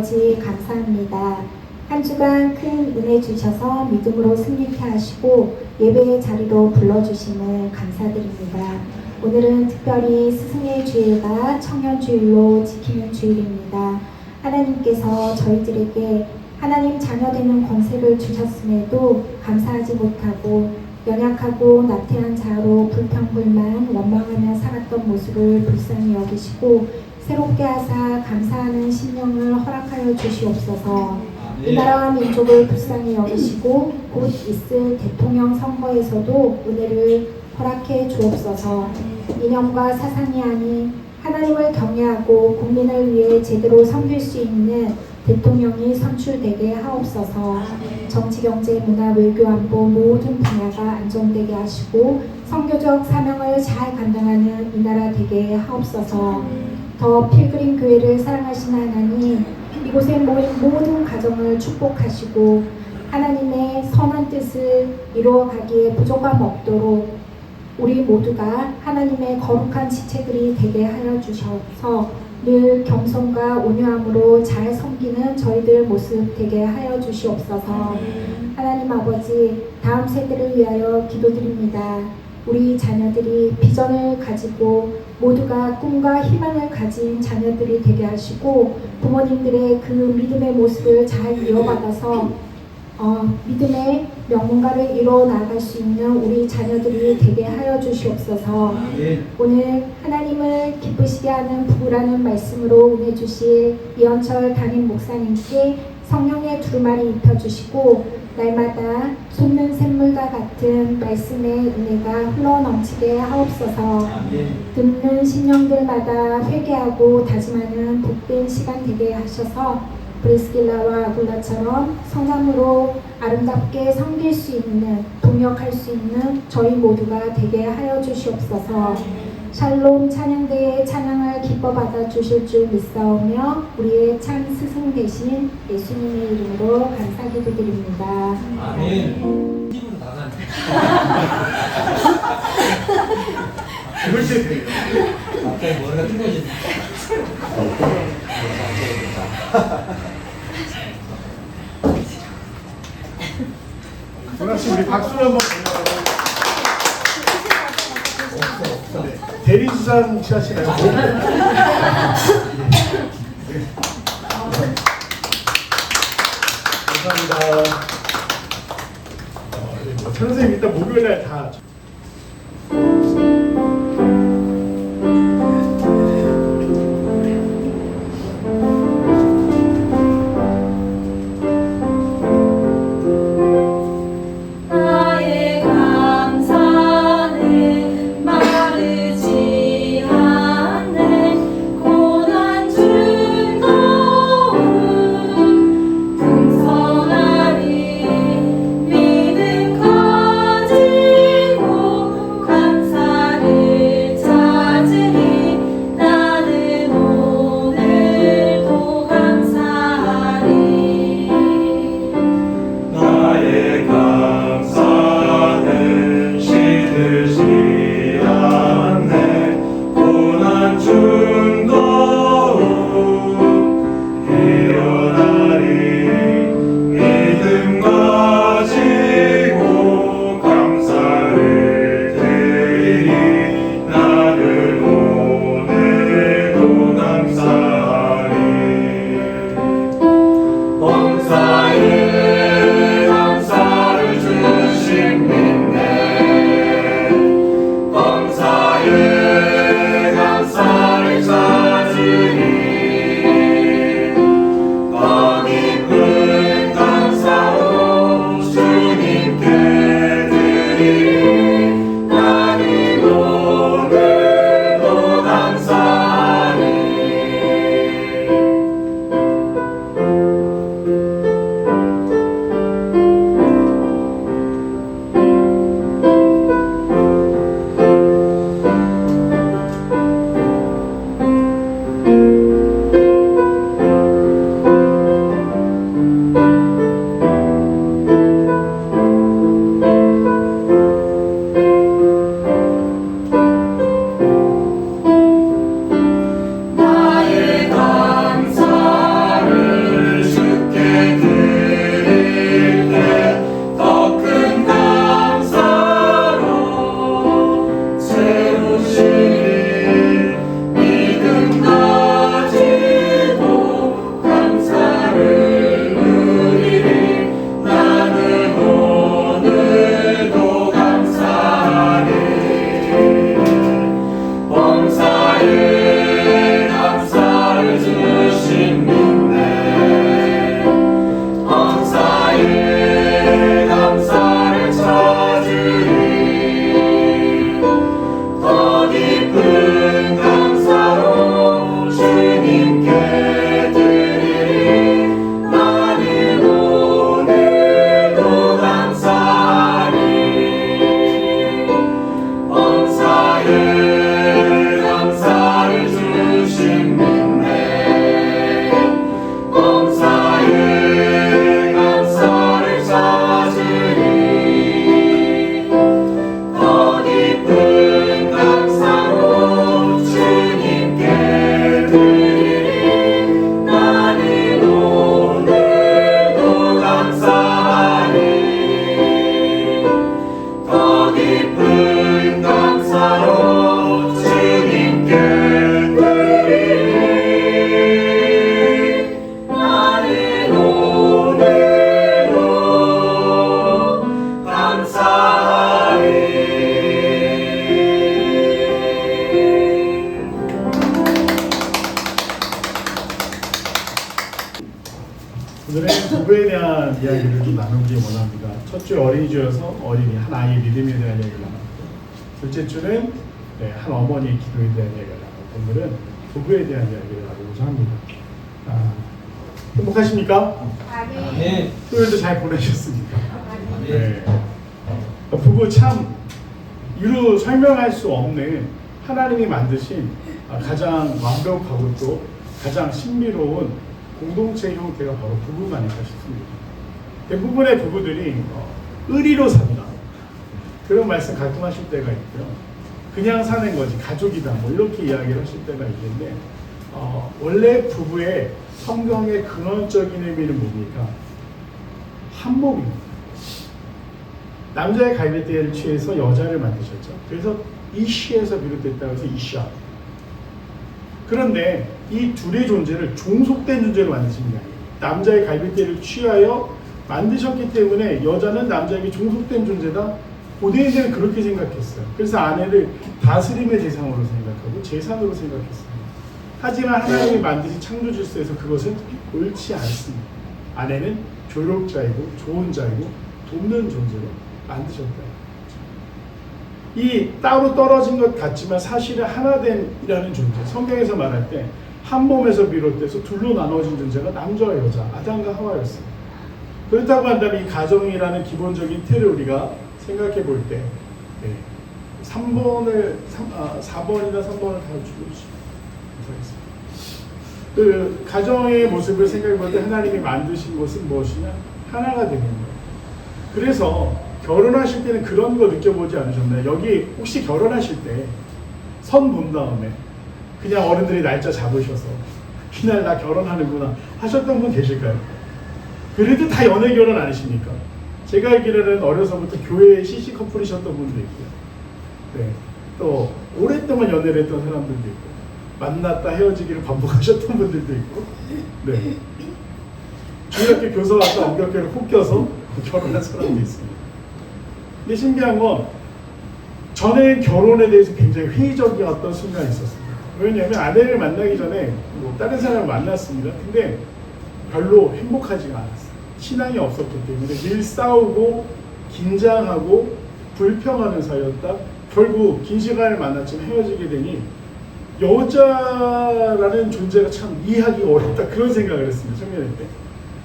아버지 감사합니다. 한 주간 큰 은혜 주셔서 믿음으로 승리케 하시고 예배의 자리로 불러주시는 감사드립니다. 오늘은 특별히 스승의 주일과 청년주일로 지키는 주일입니다. 하나님께서 저희들에게 하나님 자녀되는 권세를 주셨음에도 감사하지 못하고 연약하고 나태한 자로 불평불만 원망하며 살았던 모습을 불쌍히 여기시고 새롭게 하사 감사하는 심령을 허락하여 주시옵소서. 이 나라와 민족을 불쌍히 여기시고 곧 있을 대통령 선거에서도 은혜를 허락해 주옵소서. 이념과 사상이 아닌 하나님을 경외하고 국민을 위해 제대로 섬길 수 있는 대통령이 선출되게 하옵소서. 정치, 경제, 문화, 외교, 안보 모든 분야가 안정되게 하시고 선교적 사명을 잘 감당하는 이 나라 되게 하옵소서. 더 필그림 교회를 사랑하시는 하나님, 이곳의 모든 가정을 축복하시고 하나님의 선한 뜻을 이루어가기에 부족함 없도록 우리 모두가 하나님의 거룩한 지체들이 되게 하여 주셔서 늘 겸손과 온유함으로 잘 섬기는 저희들 모습 되게 하여 주시옵소서. 하나님 아버지, 다음 세대를 위하여 기도드립니다. 우리 자녀들이 비전을 가지고 모두가 꿈과 희망을 가진 자녀들이 되게 하시고 부모님들의 그 믿음의 모습을 잘 이어받아서 믿음의 명문가를 이루어 나갈 수 있는 우리 자녀들이 되게 하여 주시옵소서. 오늘 하나님을 기쁘시게 하는 부부라는 말씀으로 은혜 주실 이현철 담임 목사님께 성령의 두루마리 입혀주시고 날마다 솟는 샘물과 같은 말씀의 은혜가 흘러넘치게 하옵소서. 듣는 신령들마다 회개하고 다짐하는 복된 시간 되게 하셔서 브리스길라와 아굴라처럼 성함으로 아름답게 섬길 수 있는, 동역할 수 있는 저희 모두가 되게 하여 주시옵소서. 샬롬 찬양대의 찬양을 기뻐 받아 주실 줄 믿사오며 우리의 참 스승 되신 예수님의 이름으로 감사 기도드립니다. 아멘. 힘으로 나가네. 갑자기 머리가 뜨거워지네. 원학씨 우리 박수를 한번 보내라고. 네. 대리수산 혹시 하시나요? 감사합니다. 네, 천 선생님 일단 목요일날 다. 믿음 가지고 오늘은 부부에 대한 이야기를 좀 나누기 원합니다. 첫 주 어린이주여서 어린이 한 아이의 믿음에 대한 이야기를 나눴고, 둘째 주는 한 어머니의 기도에 대한 이야기를 나눴고, 오늘은 부부에 대한 이야기를 나누고자 합니다. 행복하십니까? 네. 토요일도 잘 보내셨습니까? 네. 네. 부부 참 이루 설명할 수 없는 하나님이 만드신 가장 완벽하고 또 가장 신비로운 공동체 형태가 바로 부부가 아닐까 싶습니다. 대부분의 부부들이 의리로 산다, 그런 말씀 가끔 하실 때가 있고요. 그냥 사는 거지 가족이다 뭐 이렇게 이야기를 하실 때가 있는데, 원래 부부의 성경의 근원적인 의미는 뭡니까? 한몸입니다. 남자의 갈비뼈를 취해서 여자를 만드셨죠. 그래서 이시에서 비롯됐다고 해서 이샤. 그런데 이 둘의 존재를 종속된 존재로 만드신 게 아니에요. 남자의 갈비뼈를 취하여 만드셨기 때문에 여자는 남자에게 종속된 존재다. 고대인들은 그렇게 생각했어요. 그래서 아내를 다스림의 대상으로 생각하고 재산으로 생각했습니다. 하지만 하나님이 만드신 창조 질서에서 그것은 옳지 않습니다. 아내는 교육자이고 좋은 자이고 돕는 존재로 만드셨다. 이 따로 떨어진 것 같지만 사실은 하나됨이라는 존재, 성경에서 말할 때 한 몸에서 비롯돼서 둘로 나눠진 존재가 남자와 여자, 아담과 하와였습니다. 그렇다고 한다면 이 가정이라는 기본적인 틀을 우리가 생각해 볼 때 4번이나 3번을 다 주시죠. 그 가정의 모습을 생각해 볼 때 하나님이 만드신 것은 무엇이냐? 하나가 되는 거예요. 그래서 결혼하실 때는 그런 거 느껴보지 않으셨나요? 여기 혹시 결혼하실 때 선 본 다음에 그냥 어른들이 날짜 잡으셔서 이날 나 결혼하는구나 하셨던 분 계실까요? 그래도 다 연애 결혼 아니십니까? 제가 알기로는 어려서부터 교회에 CC 커플이셨던 분도 있고요. 네, 또 오랫동안 연애를 했던 사람들도 있고, 만났다 헤어지기를 반복하셨던 분들도 있고, 네, 중학교 교사 왔다 엄격회를 훅 껴서 결혼한 사람도 있습니다. 근데 신기한 건 저는 결혼에 대해서 굉장히 회의적이었던 순간이 있었습니다. 왜냐하면 아내를 만나기 전에 뭐 다른 사람을 만났습니다. 근데 별로 행복하지가 않았어요. 신앙이 없었기 때문에 늘 싸우고 긴장하고 불평하는 사이였다. 결국 긴 시간을 만났지만 헤어지게 되니 여자라는 존재가 참 이해하기가 어렵다, 그런 생각을 했습니다. 청년일 때.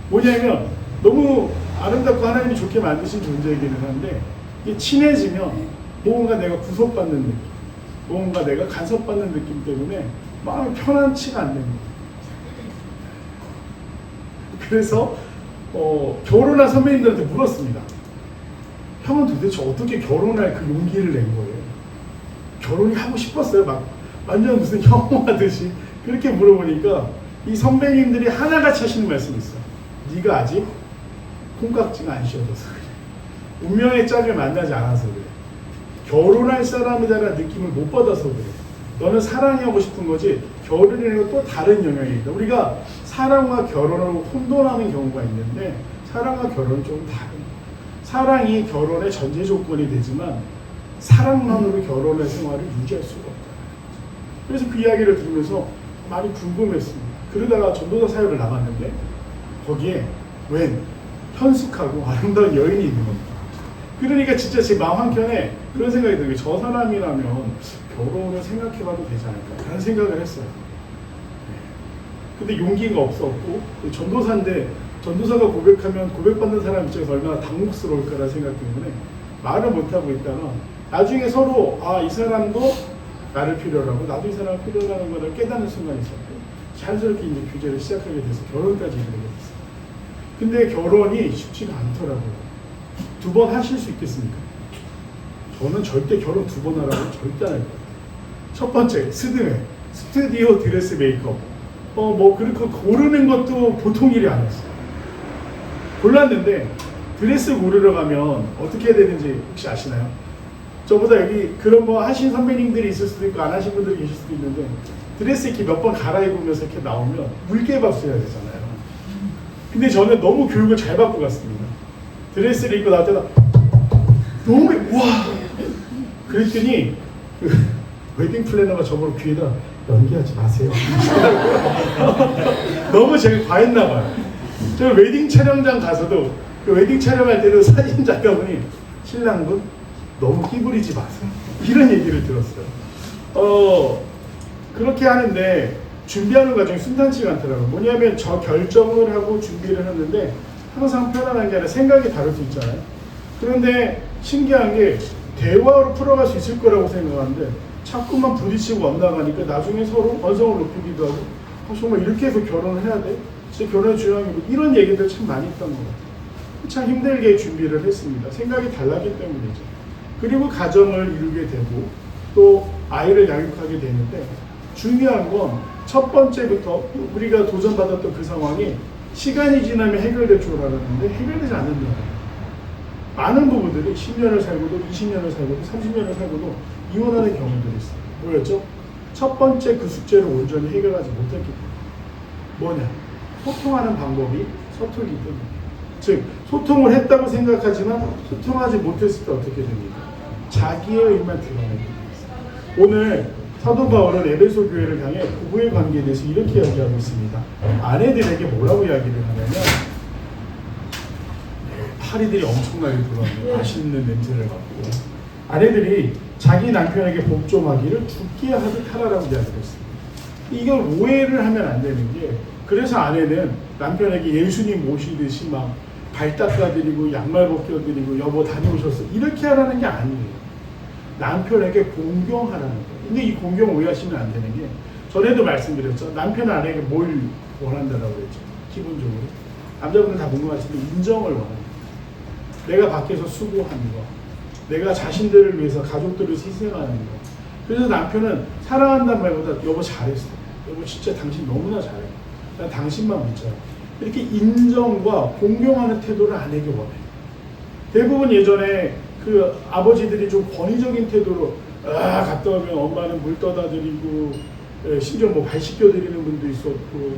뭐냐면 너무 아름답고 하나님이 좋게 만드신 존재이기는 한데, 이게 친해지면 뭔가 내가 구속받는 느낌, 뭔가 내가 간섭받는 느낌 때문에 마음이 편안치가 않는 거예요. 그래서 결혼한 선배님들한테 물었습니다. 형은 도대체 어떻게 결혼할 그 용기를 낸 거예요? 결혼이 하고 싶었어요? 막 완전 무슨 혐오하듯이 그렇게 물어보니까 이 선배님들이 하나같이 하시는 말씀이 있어요. 네가 아직 콩깍지가 안 씌워져서 그래. 운명의 짝을 만나지 않아서 그래. 결혼할 사람이라는 느낌을 못 받아서 그래. 너는 사랑이 하고 싶은 거지 결혼이라는 또 다른 영역이 있다. 우리가 사랑과 결혼을 혼돈하는 경우가 있는데, 사랑과 결혼은 좀 다른. 사랑이 결혼의 전제 조건이 되지만 사랑만으로 결혼의 생활을 유지할 수가 없다. 그래서 그 이야기를 들으면서 많이 궁금했습니다. 그러다가 전도사 사역을 나갔는데 거기에 웬 현숙하고 아름다운 여인이 있는 겁니다. 그러니까 진짜 제 마음 한켠에 그런 생각이 들어요. 저 사람이라면 결혼을 생각해봐도 되지 않을까 라는 생각을 했어요. 근데 용기가 없었고, 전도사인데 전도사가 고백하면 고백받는 사람 입장에서 얼마나 당혹스러울까라는 생각 때문에 말을 못하고 있다가 나중에 서로 이 사람도 나를 필요로 하고 나도 이 사람을 필요로 하는 것을 깨닫는 순간이 있었고, 자연스럽게 이제 교제를 시작하게 돼서 결혼까지 이르게 됐어요. 근데 결혼이 쉽지가 않더라고요. 2번 하실 수 있겠습니까? 저는 절대 결혼 2번 하라고 절대 안 할 거예요. 첫 번째, 스튜디오 드레스 메이크업. 뭐 그렇게 고르는 것도 보통 일이 아니었어요. 골랐는데 드레스 고르러 가면 어떻게 해야 되는지 혹시 아시나요? 저보다 여기 그런 거 하신 선배님들이 있을 수도 있고 안 하신 분들이 계실 수도 있는데, 드레스 이렇게 몇 번 갈아입으면서 이렇게 나오면 물개밥수 해야 되잖아요. 근데 저는 너무 교육을 잘 받고 갔습니다. 드레스를 입고 나올 때다 너무 와 그랬더니 그 웨딩 플래너가 저보고 귀에다 연기하지 마세요. 너무 제가 과했나 봐요. 저 웨딩 촬영장 가서도 그 웨딩 촬영할 때도 사진 작가분이 신랑분 너무 끼부리지 마세요. 이런 얘기를 들었어요. 그렇게 하는데 준비하는 과정이 순탄치가 않더라고요. 뭐냐면 저 결정을 하고 준비를 했는데 항상 편안한 게 아니라 생각이 다를 수 있잖아요. 그런데 신기한 게 대화로 풀어갈 수 있을 거라고 생각하는데 자꾸만 부딪히고 엇나가니까 나중에 서로 언성을 높이기도 하고 정말 이렇게 해서 결혼을 해야 돼? 진짜 결혼이 중요한 게 이런 얘기들 참 많이 했던 것 같아요. 참 힘들게 준비를 했습니다. 생각이 달랐기 때문이죠. 그리고 가정을 이루게 되고 또 아이를 양육하게 되는데 중요한 건 첫 번째부터 우리가 도전받았던 그 상황이 시간이 지나면 해결될 줄 알았는데 해결되지 않는다는 거예요. 많은 부부들이 10년을 살고도 20년을 살고도 30년을 살고도 이혼하는 경우들이 있어요. 뭐였죠? 첫 번째 그 숙제를 온전히 해결하지 못했기 때문에. 뭐냐? 소통하는 방법이 서툴기 때문에. 즉 소통을 했다고 생각하지만 소통하지 못했을 때 어떻게 됩니까? 자기의 의만 드러내게 됩니다. 오늘 사도 바울은 에베소 교회를 향해 부부의 관계에 대해서 이렇게 이야기하고 있습니다. 아내들에게 뭐라고 이야기를 하냐면 파리들이 엄청나게 들어왔네요. 맛있는 냄새를 맡고 아내들이 자기 남편에게 복종하기를 죽게 하듯 하라라고 이야기를 했습니다. 이걸 오해를 하면 안 되는 게 그래서 아내는 남편에게 예수님 모시듯이 막 발 닦아드리고 양말 벗겨드리고 여보 다녀오셨어 이렇게 하라는 게 아니에요. 남편에게 공경하라는 거예요. 근데 이 공경 오해하시면 안 되는 게 전에도 말씀드렸죠. 남편은 아내에게 뭘 원한다라고 했죠. 기본적으로 남자분들 다 궁금하시는데 인정을 원합니다. 내가 밖에서 수고하는 거, 내가 자신들을 위해서 가족들을 희생하는 거. 그래서 남편은 사랑한다는 말보다 여보 잘했어. 여보 진짜 당신 너무나 잘해. 난 당신만 믿자. 이렇게 인정과 공경하는 태도를 아내에게 원해요. 대부분 예전에 그 아버지들이 좀 권위적인 태도로 갔다 오면 엄마는 물 떠다 드리고 심지어 뭐 발 씻겨 드리는 분도 있었고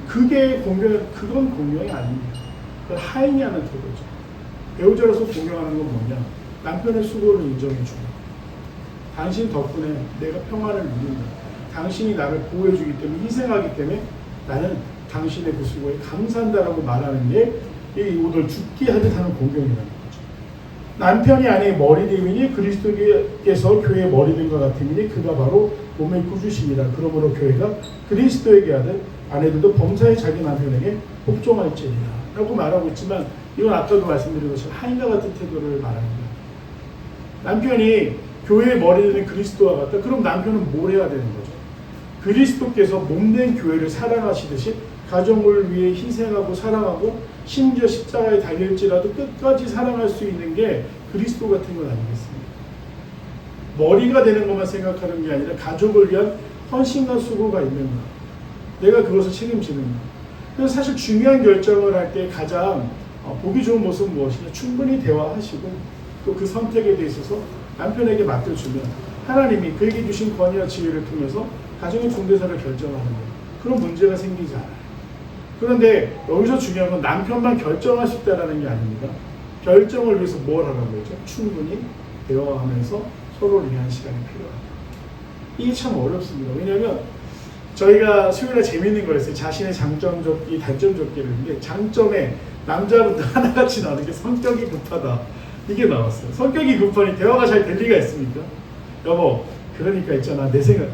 그게 그건 공경이 아닙니다. 그건 하인이 하는 태도죠. 배우자로서 공경하는 건 뭐냐? 남편의 수고를 인정해 주고 당신 덕분에 내가 평화를 누린다. 당신이 나를 보호해 주기 때문에 희생하기 때문에 나는 당신의 그 수고에 감사한다라고 말하는 게 이 오늘 죽게 하듯 하는 공경이라는 거죠. 남편이 아내의 머리됨이니 그리스도께서 교회의 머리됨과 같음이니 그가 바로 몸의 구주심이라. 그러므로 교회가 그리스도에게 하듯 아내들도 범사에 자기 남편에게 복종할지니라 라고 말하고 있지만 이건 아까도 말씀드린 것처럼 하인과 같은 태도를 말합니다. 남편이 교회의 머리된 그리스도와 같다. 그럼 남편은 뭘 해야 되는 거죠? 그리스도께서 몸된 교회를 사랑하시듯이 가정을 위해 희생하고 사랑하고 심지어 십자가에 달릴지라도 끝까지 사랑할 수 있는 게 그리스도 같은 건 아니겠습니까? 머리가 되는 것만 생각하는 게 아니라 가족을 위한 헌신과 수고가 있는가, 내가 그것을 책임지는가. 그래서 사실 중요한 결정을 할 때 가장 보기 좋은 모습은 무엇이냐? 충분히 대화하시고 또 그 선택에 대해 있어서 남편에게 맡겨주면 하나님이 그에게 주신 권위와 지혜를 통해서 가정의 중대사를 결정하는 거예요. 그런 문제가 생기지 않아요. 그런데 여기서 중요한 건 남편만 결정할 수 있다는 게 아닙니다. 결정을 위해서 뭘 하라고 했죠? 충분히 대화하면서 서로를 위한 시간이 필요합니다. 이게 참 어렵습니다. 왜냐하면 저희가 수요일에 재미있는 걸 했어요. 자신의 장점 적기, 단점 적기를 했는데 장점에 남자분들 하나같이 나오는 게 성격이 급하다. 이게 나왔어요. 성격이 급하니 대화가 잘 될 리가 있습니까? 여보, 그러니까 있잖아. 내 생각,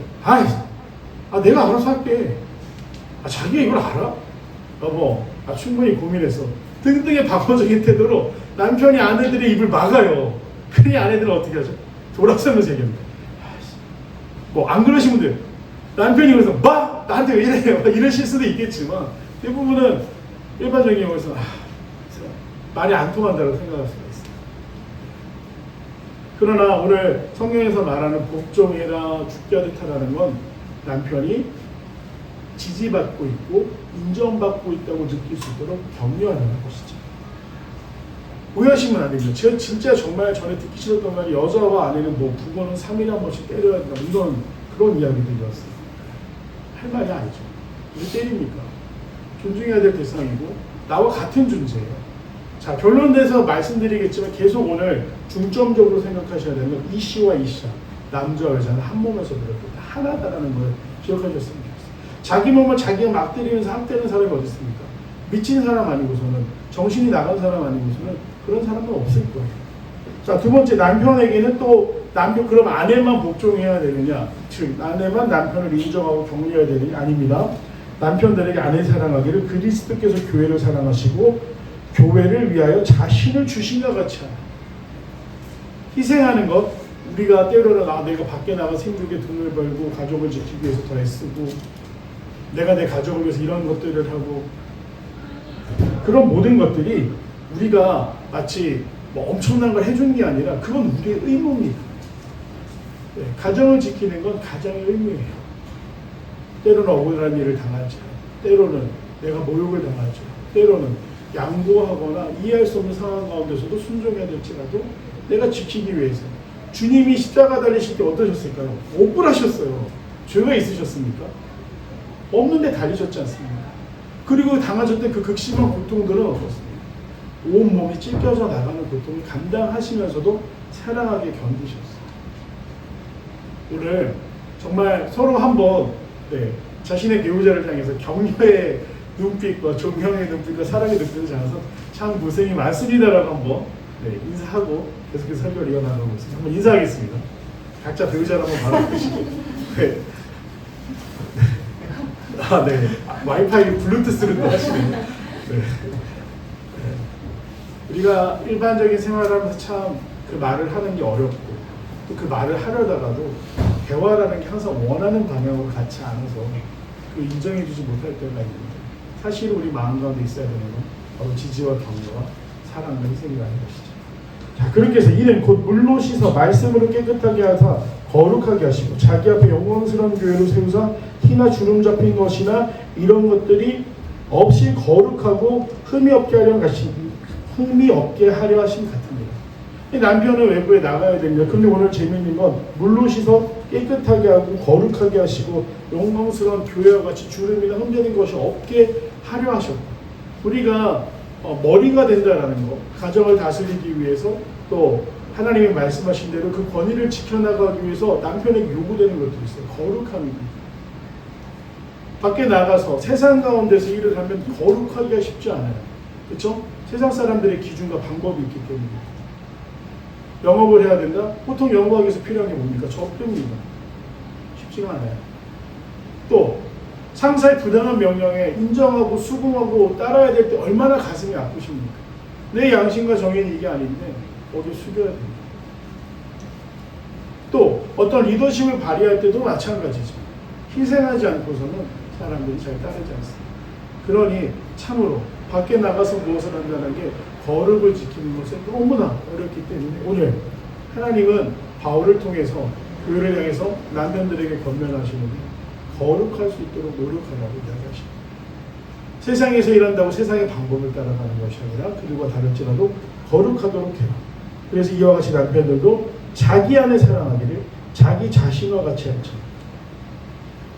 내가 알아서 할게. 자기가 이걸 알아? 여보, 충분히 고민해서 등등의 방어적인 태도로 남편이 아내들의 입을 막아요. 그러니 아내들은 어떻게 하죠? 돌아서면서 얘기합니다. 뭐 안 그러신 분들 남편이 그래서 나한테 왜 이래요? 이러실 수도 있겠지만 대부분은 일반적인 경우에서 말이 안 통한다고 생각할 수가 있어요. 그러나 오늘 성경에서 말하는 복종이나 죽게 하듯 하라는 건 남편이 지지받고 있고 인정받고 있다고 느낄 수 있도록 격려하는 것이죠. 오해하시면 안 됩니다. 제가 진짜 정말 전에 듣기 싫었던 말이 여자와 아내는 뭐 부부는 3일에 한 번씩 때려야 된다. 그런 이야기들이었어요. 할 말이 아니죠. 왜 때립니까? 존중해야 될 대상이고 나와 같은 존재예요. 자, 결론내서 말씀드리겠지만 계속 오늘 중점적으로 생각하셔야 되는 건 이씨와 이씨야. 남자와 여자는 한 몸에서 들었다. 하나다라는 걸 기억하셨으면 좋겠어요. 자기 몸을 자기가 막 때리면서 학대하는 사람이 어디 있습니까? 미친 사람 아니고서는, 정신이 나간 사람 아니고서는 그런 사람은 없을 거예요. 자, 두 번째, 남편에게는 또 그럼 아내만 복종해야 되느냐? 즉 아내만 남편을 인정하고 격려해야 되느냐? 아닙니다. 남편들에게 아내 사랑하기를 그리스도께서 교회를 사랑하시고 교회를 위하여 자신을 주신 것 같이 하라. 희생하는 것, 우리가 때로는 내가 밖에 나가서 힘들게 돈을 벌고 가족을 지키기 위해서 더 애쓰고 내가 내 가족을 위해서 이런 것들을 하고, 그런 모든 것들이 우리가 마치 뭐 엄청난 걸 해준 게 아니라 그건 우리의 의무입니다. 네, 가정을 지키는 건 가장의 의무예요. 때로는 억울한 일을 당하지, 때로는 내가 모욕을 당하지, 때로는 양보하거나 이해할 수 없는 상황 가운데서도 순종해야 될지라도 내가 지키기 위해서. 주님이 십자가 달리실 때 어떠셨을까요? 억울하셨어요. 죄가 있으셨습니까? 없는데 달리셨지 않습니까? 그리고 당하셨던 그 극심한 고통들은 어떻습니까? 온몸이 찢겨져 나가는 고통을 감당하시면서도 사랑하게 견디셨어요. 오늘 정말 서로 한번 자신의 배우자를 향해서 격려의 눈빛과 존경의 눈빛과 사랑의 눈빛을 향해서 참 고생이 많습니다라고 한번 인사하고 계속해서 설교를 이어나가고 있습니다. 한번 인사하겠습니다. 각자 배우자를 한번 바라보시고. 네. 와이파이 블루투스로 하시네요. 네. 우리가 일반적인 생활을 하면서 참 그 말을 하는 게 어렵고 또 그 말을 하려다가도 대화라는 게 항상 원하는 방향으로 같지 않아서 그 인정해주지 못할 때가 있는데, 사실 우리 마음 가운데 있어야 되는 건 바로 지지와 격려와 사랑과 희생이라는 것이죠. 자, 그렇게 해서 이는 곧 물로 씻어 말씀으로 깨끗하게 하사 거룩하게 하시고 자기 앞에 영광스러운 교회로 세우사 티나 주름 잡힌 것이나 이런 것들이 없이 거룩하고 흠이 없게 하려 하신 같습니다. 남편은 외부에 나가야 됩니다. 근데 오늘 재미있는 건 물로 씻어 깨끗하게 하고 거룩하게 하시고 영광스러운 교회와 같이 주름이나 흠되는 것이 없게 하려 하셨고, 우리가 머리가 된다라는 것, 가정을 다스리기 위해서 또 하나님이 말씀하신 대로 그 권위를 지켜나가기 위해서 남편에게 요구되는 것도 있어요. 거룩함입니다. 밖에 나가서 세상 가운데서 일을 하면 거룩하기가 쉽지 않아요. 그렇죠? 세상 사람들의 기준과 방법이 있기 때문에. 영업을 해야 된다? 보통 영업하기 위해서 필요한 게 뭡니까? 접근입니다. 쉽지가 않아요. 또 상사의 부당한 명령에 인정하고 수긍하고 따라야 될 때 얼마나 가슴이 아프십니까? 내 양심과 정의는 이게 아닌데 어디 숙여야 됩니다. 또 어떤 리더십을 발휘할 때도 마찬가지죠. 희생하지 않고서는 사람들이 잘 따르지 않습니다. 그러니 참으로 밖에 나가서 무엇을 한다는 게 거룩을 지키는 것은 너무나 어렵기 때문에 오늘 하나님은 바울을 통해서 교회를 향해서 남편들에게 권면하시는데 거룩할 수 있도록 노력하라고 이야기하십니다. 세상에서 일한다고 세상의 방법을 따라가는 것이 아니라 그들과 다를지라도 거룩하도록 해라. 그래서 이와 같이 남편들도 자기 아내 사랑하기를 자기 자신과 같이 할지.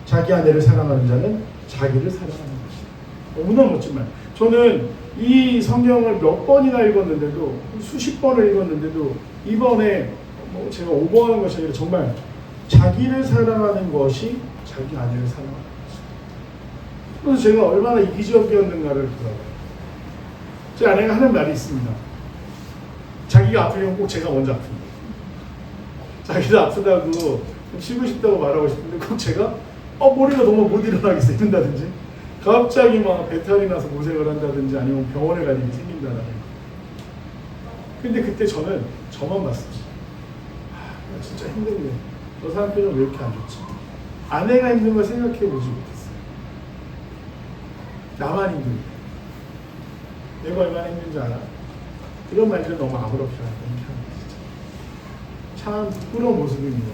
자기 아내를 사랑하는 자는 자기를 사랑하는 것이다. 너무나 멋진 말. 저는 이 성경을 몇 번이나 읽었는데도, 수십 번을 읽었는데도 이번에 제가 오버하는 것이 아니라 정말 자기를 사랑하는 것이 자기 아내를 사랑하는 것이다. 그래서 제가 얼마나 이기적이었는가를 돌아봐요. 제 아내가 하는 말이 있습니다. 자기가 아프면 꼭 제가 먼저 아픕니다. 자기도 아프다고 좀 쉬고 싶다고 말하고 싶은데 꼭 제가 머리가 너무 못 일어나겠어 이런다든지 갑자기 막 배탈이 나서 고생을 한다든지 아니면 병원에 갈 일이 생긴다라는 거. 근데 그때 저는 저만 봤습니다. 나 진짜 힘든데 저 사람 표정 왜 이렇게 안 좋지? 아내가 힘든 걸 생각해 보지 못했어요. 나만 힘든데 내가 얼마나 힘든지 알아? 그런 말들은 너무 아무렇게 하는 참 부끄러운 모습입니다.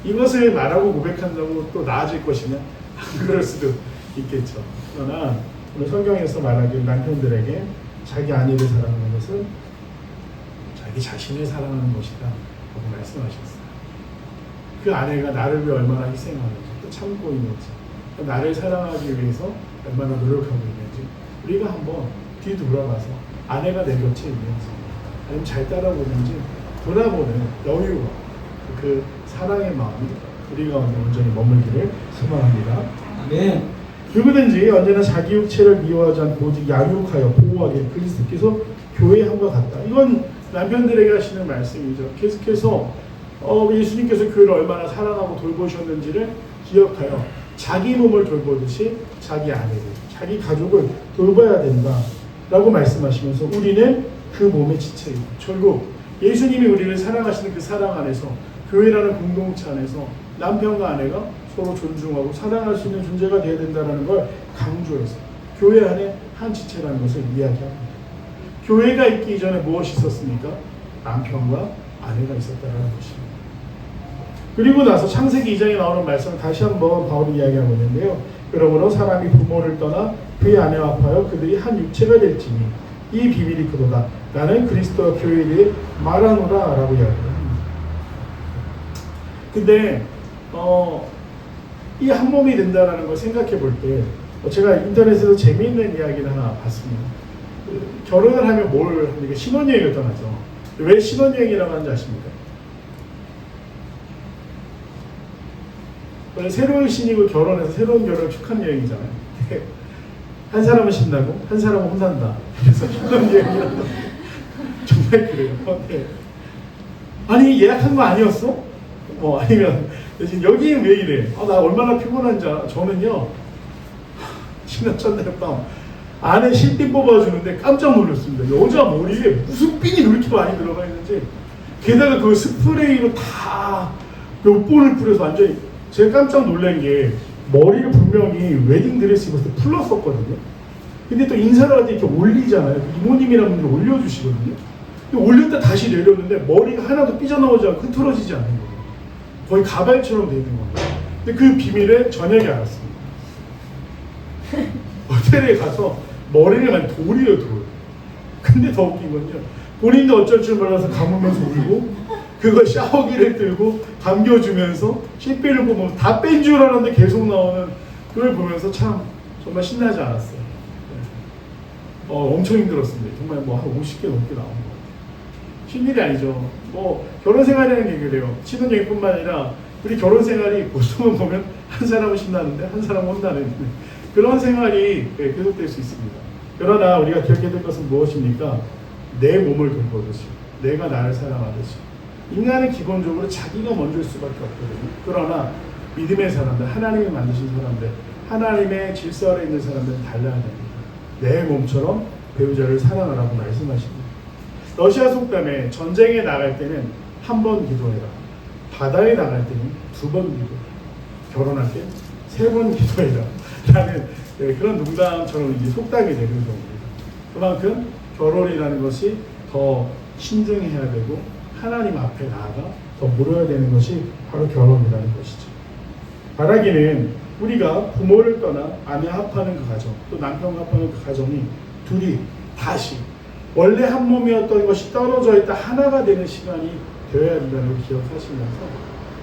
이것을 말하고 고백한다고 또 나아질 것이냐? 안 그럴 수도 있겠죠. 그러나 오늘 성경에서 말하길 남편들에게 자기 아내를 사랑하는 것은 자기 자신을 사랑하는 것이다 라고 말씀하셨어요. 그 아내가 나를 위해 얼마나 희생하는지 또 참고 있는지 나를 사랑하기 위해서 얼마나 노력하고 있는지 우리가 한번 뒤돌아가서 아내가 내 곁에 있는지 아니면 잘 따라오는지 돌아보는 여유와 그 사랑의 마음이 우리 가운데 온전히 머물기를 소망합니다. 아멘. 누구든지 언제나 자기 육체를 미워하지 않고 오직 양육하여 보호하기를 그리스도께서 교회에 함과 같다. 이건 남편들에게 하시는 말씀이죠. 계속해서 예수님께서 교회를 얼마나 사랑하고 돌보셨는지를 기억하여 자기 몸을 돌보듯이 자기 아내를, 자기 가족을 돌봐야 된다라고 말씀하시면서 우리는 그 몸의 지체이고 결국 예수님이 우리를 사랑하시는 그 사랑 안에서 교회라는 공동체 안에서 남편과 아내가 서로 존중하고 사랑할 수 있는 존재가 되어야 된다는 걸 강조해서 교회 안에 한 지체라는 것을 이야기합니다. 교회가 있기 이전에 무엇이 있었습니까? 남편과 아내가 있었다는 것입니다. 그리고 나서 창세기 2장에 나오는 말씀을 다시 한번 바울이 이야기하고 있는데요. 그러므로 사람이 부모를 떠나 그의 아내와 합하여 그들이 한 육체가 될지니 이 비밀이 그도다. 나는 그리스도와 교회에 대해 말하노라 라고 이야기합니다. 근데 이 한 몸이 된다는 걸 생각해 볼 때 제가 인터넷에서 재미있는 이야기를 하나 봤습니다. 결혼을 하면 뭘 합니까? 신혼여행을 떠나죠. 왜 신혼여행이라고 하는지 아십니까? 새로운 신이고 결혼해서 새로운 결혼을 축하하는 여행이잖아요. 한 사람은 신나고 한 사람은 혼난다. 그래서 신혼여행이라고 정말 그래요. 네. 아니 예약한 거 아니었어? 아니면 지금 여기는 왜 이래? 나 얼마나 피곤한지 알아? 저는요 신혼 첫날 밤 안에 실핀 뽑아주는데 깜짝 놀랐습니다. 여자 머리에 무슨 핀이 이렇게 많이 들어가 있는지 게다가 그 스프레이로 다 몇 번을 뿌려서 완전히 제가 깜짝 놀란 게 머리를 분명히 웨딩드레스 입었을 때 풀렀었거든요. 근데 또 인사를 할 때 이렇게 올리잖아요. 이모님이라는 분들 올려주시거든요. 올렸다 다시 내렸는데 머리가 하나도 삐져나오지 않고 흐트러지지 않는 거예요. 거의 가발처럼 되어 있는 거예요. 근데 그 비밀을 저녁에 알았습니다. 호텔에 가서 머리를 만 돌이에요, 돌. 근데 더 웃긴 건요. 본인도 어쩔 줄 몰라서 감으면서 울고 그거 샤워기를 들고 감겨주면서 CP를 보면 다 뺀 줄 알았는데 계속 나오는 그걸 보면서 참 정말 신나지 않았어요. 엄청 힘들었습니다. 정말 한 50개 넘게 나온 거. 쉬운 일이 아니죠. 결혼 생활이라는 게 그래요. 신혼여행뿐만 아니라 우리 결혼 생활이 보통은 보면 한 사람은 신나는데 한 사람은 혼나는 그런 생활이 계속될 수 있습니다. 그러나 우리가 기억해야 될 것은 무엇입니까? 내 몸을 돌보듯이 내가 나를 사랑하듯이 인간은 기본적으로 자기가 먼저일 수밖에 없거든요. 그러나 믿음의 사람들, 하나님이 만드신 사람들, 하나님의 질서 아래 있는 사람들은 달라야 됩니다. 내 몸처럼 배우자를 사랑하라고 말씀하십니다. 러시아 속담에 전쟁에 나갈 때는 한 번 기도해라. 바다에 나갈 때는 2번 기도해라. 결혼할 때 3번 기도해라. 라는 그런 농담처럼 이제 속담이 되는 겁니다. 그만큼 결혼이라는 것이 더 신중해야 되고 하나님 앞에 나아가 더 물어야 되는 것이 바로 결혼이라는 것이죠. 바라기는 우리가 부모를 떠나 아내 합하는 그 가정, 또 남편과 합하는 그 가정이 둘이 다시 원래 한 몸이었던 것이 떨어져 있다 하나가 되는 시간이 되어야 된다는 걸 기억하시면서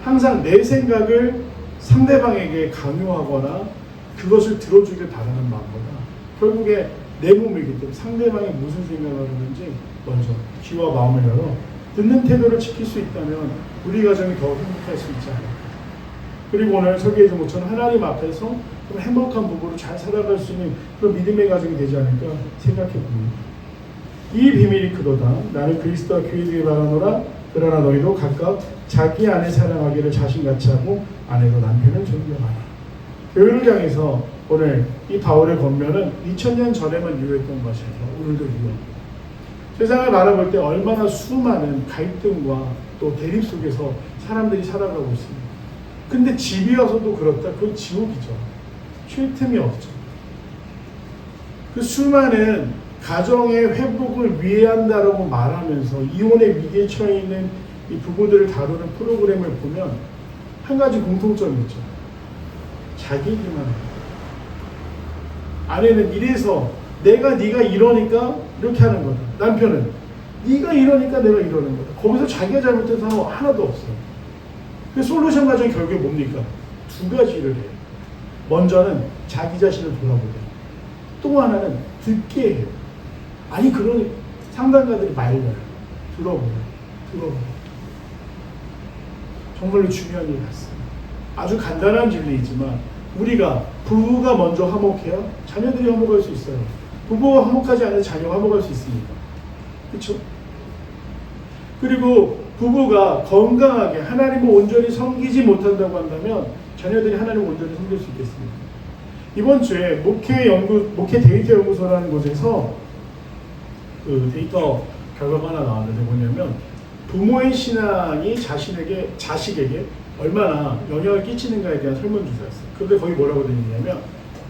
항상 내 생각을 상대방에게 강요하거나 그것을 들어주길 바라는 마음보다 결국에 내 몸이기 때문에 상대방이 무슨 생각을 하는지 먼저 귀와 마음을 열어 듣는 태도를 지킬 수 있다면 우리 가정이 더 행복할 수 있지 않을까. 그리고 오늘 설교해준 것처럼 하나님 앞에서 좀 행복한 부부로 잘 살아갈 수 있는 그런 믿음의 가정이 되지 않을까 생각해 봅니다. 이 비밀이 그도다. 나는 그리스도와 교회에 대해 말하노라. 그러나 너희도 각각 자기 아내 사랑하기를 자신같이 하고 아내도 남편을 존경하라. 교회를 향해서 오늘 이 바울의 권면은 2000년 전에만 유효했던 것이어서 오늘도 유효합니다. 세상을 바라볼 때 얼마나 수많은 갈등과 또 대립 속에서 사람들이 살아가고 있습니다. 근데 집이어서도 그렇다. 그건 지옥이죠. 쉴 틈이 없죠. 그 수많은 가정의 회복을 위한다라고 말하면서 이혼의 위기에 처해 있는 이 부부들을 다루는 프로그램을 보면 한 가지 공통점이 있죠. 자기 얘기만 해요. 아내는 이래서 네가 이러니까 이렇게 하는 거다. 남편은 네가 이러니까 내가 이러는 거다. 거기서 자기가 잘못해서 하나도 없어요. 그 솔루션 과정이 결국에 뭡니까? 2가지를 해요. 먼저는 자기 자신을 돌아보게. 또 하나는 듣게 해요. 아니 그런 상담가들이 말려요. 들어보요. 정말로 중요한 일 같습니다. 아주 간단한 진리이지만 우리가 부부가 먼저 화목해야 자녀들이 화목할 수 있어요. 부부가 화목하지 않은 자녀가 화목할 수 있습니다. 그렇죠? 그리고 부부가 건강하게 하나님을 온전히 섬기지 못한다고 한다면 자녀들이 하나님을 온전히 섬길 수 있겠습니까? 이번 주에 목회 데이터 연구소라는 곳에서 그 데이터 결과가 하나 나왔는데 뭐냐면 부모의 신앙이 자식에게 얼마나 영향을 끼치는가에 대한 설문조사였어요. 그런데 거기 뭐라고 되어 있냐면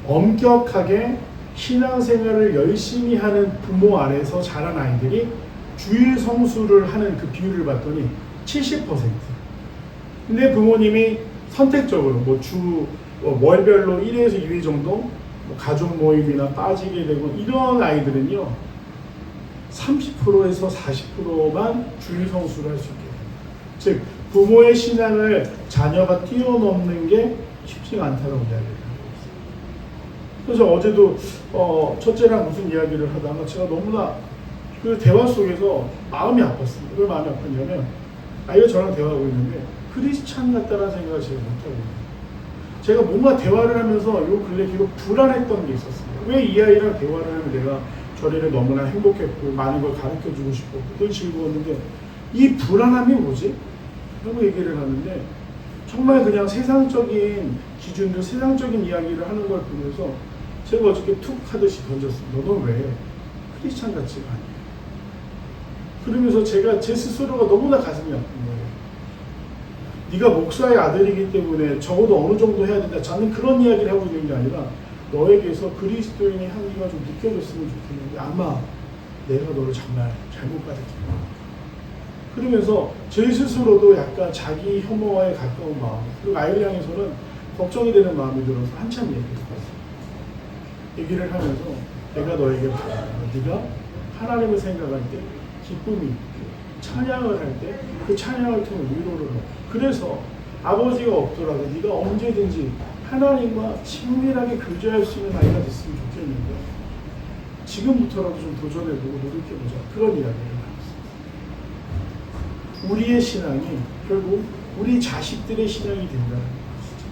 엄격하게 신앙생활을 열심히 하는 부모 안에서 자란 아이들이 주일 성수를 하는 그 비율을 봤더니 70%. 근데 부모님이 선택적으로 월별로 1회에서 2회 정도 가족 모임이나 빠지게 되고 이런 아이들은요 30%에서 40%만 주일 성수를 할 수 있게 됩니다. 즉 부모의 신앙을 자녀가 뛰어넘는 게 쉽지가 않다고 이야기를 하고 있어요. 그래서 어제도 첫째랑 무슨 이야기를 하다가 제가 너무나 그 대화 속에서 마음이 아팠습니다. 왜 마음이 아팠냐면 아이가 저랑 대화하고 있는데 크리스찬 같다는 생각을 제가 못하고 있어요. 제가 뭔가 대화를 하면서 요 근래 계속 불안했던 게 있었습니다. 왜 이 아이랑 대화를 하면 내가 저래를 너무나 행복했고 많은 걸 가르쳐주고 싶고 늘 즐거웠는데 이 불안함이 뭐지? 라고 얘기를 하는데 정말 그냥 세상적인 기준들, 세상적인 이야기를 하는 걸 보면서 제가 어저께 툭 하듯이 던졌습니다. 너는 왜 크리스찬 같지가 않냐? 그러면서 제가 제 스스로가 너무나 가슴이 아픈 거예요. 네가 목사의 아들이기 때문에 적어도 어느 정도 해야 된다. 저는 그런 이야기를 하고 있는 게 아니라 너에게서 그리스도인의 향기가 좀 느껴졌으면 좋겠는데 아마 내가 너를 정말 잘못 가르쳤다. 그러면서 제 스스로도 약간 자기 혐오와에 가까운 마음, 그리고 아이를 향해서는 걱정이 되는 마음이 들어서 한참 얘기를 했어요. 얘기를 하면서 내가 너에게 바라는 네가 하나님을 생각할 때 기쁨이 있고 찬양을 할 때 그 찬양을 통해 위로를 하고 그래서 아버지가 없더라도 네가 언제든지 하나님과 친밀하게 교제할 수 있는 아이가 됐으면 좋겠는데 지금부터라도 좀 도전해보고 노력해보자. 그런 이야기를 나눴습니다. 우리의 신앙이 결국 우리 자식들의 신앙이 된다는 것이죠.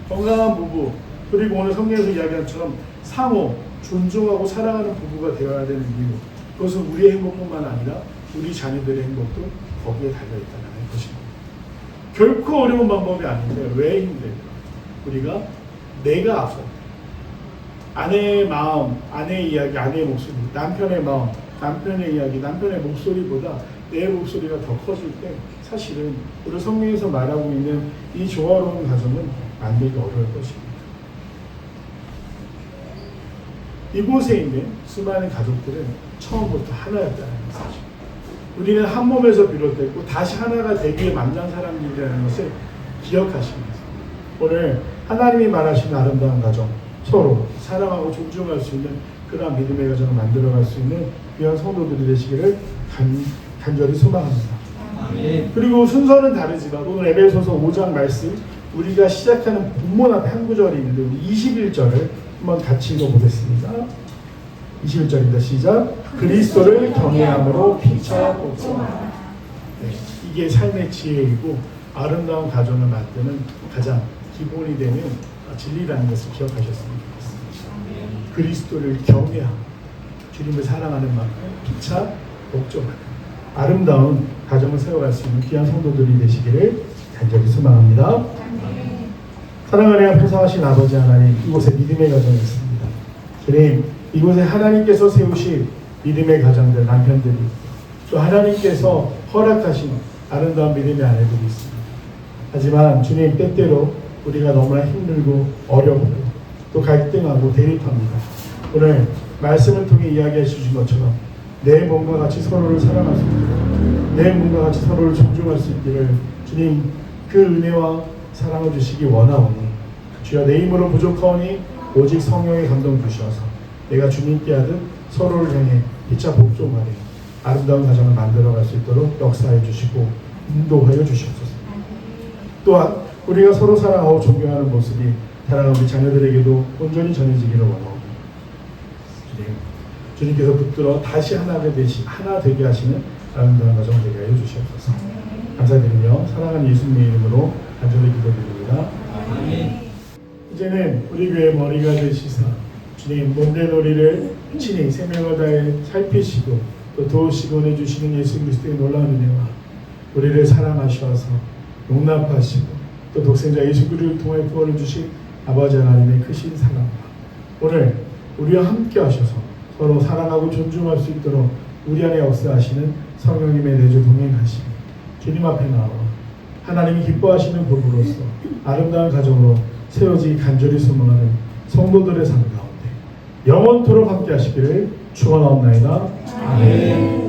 건강한 부부 그리고 오늘 성경에서 이야기한 것처럼 상호 존중하고 사랑하는 부부가 되어야 되는 이유 그것은 우리의 행복뿐만 아니라 우리 자녀들의 행복도 거기에 달려있다는 것입니다. 결코 어려운 방법이 아닌데 왜 힘들까? 우리가 내가 앞서 아내의 마음, 아내의 이야기, 아내의 목소리, 남편의 마음, 남편의 이야기, 남편의 목소리보다 내 목소리가 더 커질 때 사실은 우리 성경에서 말하고 있는 이 조화로운 가정은 만들기 어려울 것입니다. 이곳에 있는 수많은 가족들은 처음부터 하나였다는 사실. 우리는 한 몸에서 비롯됐고 다시 하나가 되기에 만난 사람들이라는 것을 기억하시면서 오늘 하나님이 말하시는 아름다운 가정, 서로 사랑하고 존중할 수 있는 그러한 믿음의 가정을 만들어갈 수 있는 귀한 성도들이 되시기를 간절히 소망합니다. 아멘. 그리고 순서는 다르지만 오늘 에베소서 5장 말씀 우리가 시작하는 본문 앞에 한 구절이 있는데 우리 21절을 한번 같이 읽어보겠습니다. 21절입니다. 시작. 그리스도를 경외함으로 피차 복종하라. 네, 이게 삶의 지혜이고 아름다운 가정을 만드는 가장 기본이 되는 진리라는 것을 기억하셨으면 좋겠습니다. 그리스도를 경외하고 주님을 사랑하는 만큼 피차 복종하라. 아름다운 가정을 세워갈 수 있는 귀한 성도들이 되시기를 간절히 소망합니다. 사랑하는 풍성하신 아버지 하나님, 이곳에 믿음의 가정이 있습니다. 주님, 이곳에 하나님께서 세우신 믿음의 가정들, 남편들이 또 하나님께서 허락하신 아름다운 믿음의 아내들이 있습니다. 하지만 주님, 때때로 우리가 너무나 힘들고 어렵고 또 갈등하고 대립합니다. 오늘 말씀을 통해 이야기해 주신 것처럼 내 몸과 같이 서로를 사랑할 수 있기를, 내 몸과 같이 서로를 존중할 수 있기를 주님 그 은혜와 사랑을 주시기 원하오니 주여 내 힘으로 부족하오니 오직 성령의 감동 주셔서 내가 주님께 하듯 서로를 향해 피차 복종하되 아름다운 가정을 만들어갈 수 있도록 역사해 주시고 인도하여 주시옵소서. 또한 우리가 서로 사랑하고 존경하는 모습이 사랑하는 우리 자녀들에게도 온전히 전해지기를 원하오니 주님께서 붙들어 다시 하나 되게 하시는 아름다운 가정 되게 하여 주시옵소서. 감사드리며 사랑하는 예수님의 이름으로 간절히 기도드립니다. 아멘. 이제는 우리 교회 머리가 되시사 주님 몸된 우리를 친히 생명을 다해 살피시고 또 도우시고 해주시는 예수 그리스도의 놀라운 은혜와 우리를 사랑하셔서 용납하시고 또 독생자 예수 그리스도를 통해 구원을 주신 아버지 하나님의 크신 사랑과 오늘 우리와 함께 하셔서 서로 사랑하고 존중할 수 있도록 우리 안에 역사하시는 성령님의 내주 동행하시니 주님 앞에 나와 하나님이 기뻐하시는 부부로서 아름다운 가정으로 세워지기 간절히 소망하는 성도들의 삶 가운데 영원토록 함께 하시기를 축원하옵나이다. 아멘.